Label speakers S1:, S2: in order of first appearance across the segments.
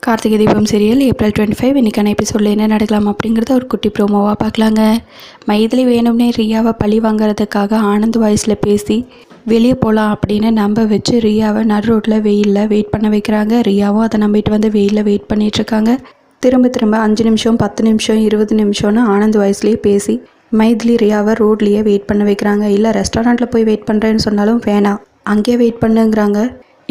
S1: Karthigai Deepam serial April 25 இன்றைக்கான எபிசோடில் என்ன நடக்கலாம் அப்படிங்கிறத ஒரு குட்டி ப்ரோமோவாக பார்க்கலாங்க. மைதிலி வேணும்னே ரியாவை பழி வாங்குறதுக்காக ஆனந்த் வாய்ஸில் பேசி வெளியே போகலாம் அப்படின்னு நம்ப வச்சு ரியாவை நடு ரோட்டில் வெயிலில் வெயிட் பண்ண வைக்கிறாங்க. ரியாவும் அதை நம்பிட்டு வந்து வெயிலில் வெயிட் பண்ணிகிட்ருக்காங்க. திரும்ப 5 நிமிஷம் 10 நிமிஷம் 20 நிமிஷம்னு ஆனந்த் வாய்ஸ்லேயே பேசி மைதிலி ரியாவை ரோட்லேயே வெயிட் பண்ண வைக்கிறாங்க. இல்லை ரெஸ்டாரண்ட்டில் போய் வெயிட் பண்ணுறேன்னு சொன்னாலும் வேணாம், அங்கேயே வெயிட் பண்ணுங்கிறாங்க.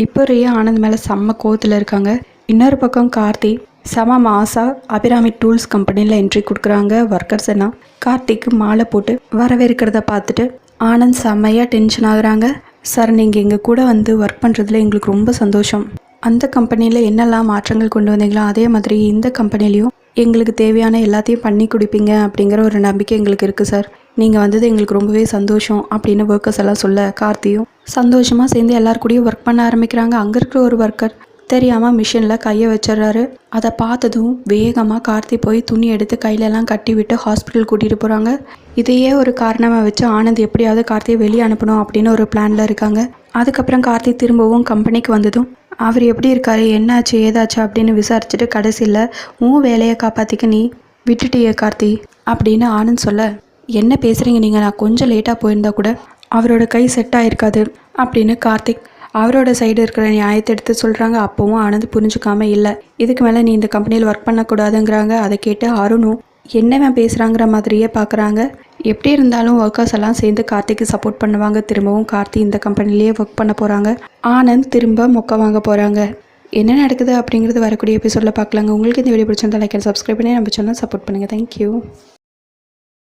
S1: இப்போ ரியா ஆனந்த் மேலே செம்ம கோவத்தில் இருக்காங்க. இன்னொரு பக்கம் கார்த்தி செம மாசா அபிராமி டூல்ஸ் கம்பெனியில் என்ட்ரி கொடுக்குறாங்க. ஒர்க்கர்ஸ் எல்லாம் கார்த்திக்கு மாலை போட்டு வரவேற்கிறத பார்த்துட்டு ஆனந்த் செம்மையாக டென்ஷன் ஆகுறாங்க. சார், நீங்கள் எங்கள் கூட வந்து ஒர்க் பண்ணுறதுல எங்களுக்கு ரொம்ப சந்தோஷம். அந்த கம்பெனியில் என்னெல்லாம் மாற்றங்கள் கொண்டு வந்தீங்களோ அதே மாதிரி இந்த கம்பெனிலையும் எங்களுக்கு தேவையான எல்லாத்தையும் பண்ணி கொடுப்பீங்க அப்படிங்கிற ஒரு நம்பிக்கை எங்களுக்கு இருக்குது சார். நீங்கள் வந்தது எங்களுக்கு ரொம்பவே சந்தோஷம் அப்படின்னு ஒர்க்கர்ஸ் எல்லாம் சொல்ல கார்த்தியும் சந்தோஷமாக சேர்ந்து எல்லாருக்கூடையும் ஒர்க் பண்ண ஆரம்பிக்கிறாங்க. அங்கே இருக்கிற ஒரு ஒர்க்கர் தெரியாமல் மிஷினில் கையை வச்சிடறாரு. அதை பார்த்ததும் வேகமாக கார்த்தி போய் துணி எடுத்து கையிலெல்லாம் கட்டி விட்டு ஹாஸ்பிட்டல் கூட்டிகிட்டு போகிறாங்க. இதையே ஒரு காரணமாக வச்சு ஆனந்த் எப்படியாவது கார்த்தியை வெளியே அனுப்பணும் அப்படின்னு ஒரு பிளானில் இருக்காங்க. அதுக்கப்புறம் கார்த்தி திரும்பவும் கம்பெனிக்கு வந்ததும் அவர் எப்படி இருக்காரு, என்னாச்சு ஏதாச்சு அப்படின்னு விசாரிச்சுட்டு கடைசியில் உன் வேலையை காப்பாற்றிக்க நீ விட்டுட்டியே கார்த்தி அப்படின்னு ஆனந்த் சொல்ல, என்ன பேசுகிறீங்க நீங்கள், நான் கொஞ்சம் லேட்டாக போயிருந்தா கூட அவரோட கை செட் ஆகிருக்காது அப்படின்னு கார்த்திக் அவரோட சைடு இருக்கிற நியாயத்தை எடுத்து சொல்கிறாங்க. அப்போவும் ஆனந்த் புரிஞ்சுக்காம இல்லை, இதுக்கு மேலே நீ இந்த கம்பெனியில் ஒர்க் பண்ணக்கூடாதுங்கிறாங்க. அதை கேட்டு அருணும் என்னவன் பேசுகிறாங்கிற மாதிரியே பார்க்குறாங்க. எப்படி இருந்தாலும் ஒர்க்கர்ஸ் எல்லாம் சேர்ந்து கார்த்திக்கு சப்போர்ட் பண்ணுவாங்க. திரும்பவும் கார்த்தி இந்த கம்பெனிலேயே ஒர்க் பண்ண போகிறாங்க. ஆனந்த் திரும்ப மொக்க வாங்க போகிறாங்க. என்ன நடக்குது அப்படிங்கிறது வரக்கூடிய எபிசோடில் பார்க்கலாங்க. உங்களுக்கு இந்த வீடியோ பிடிச்சிருந்தா லைக் அண்ட் சப்ஸ்கிரைப் பண்ணி நம்ம சேனல் சப்போர்ட் பண்ணுங்கள். தேங்க்யூ.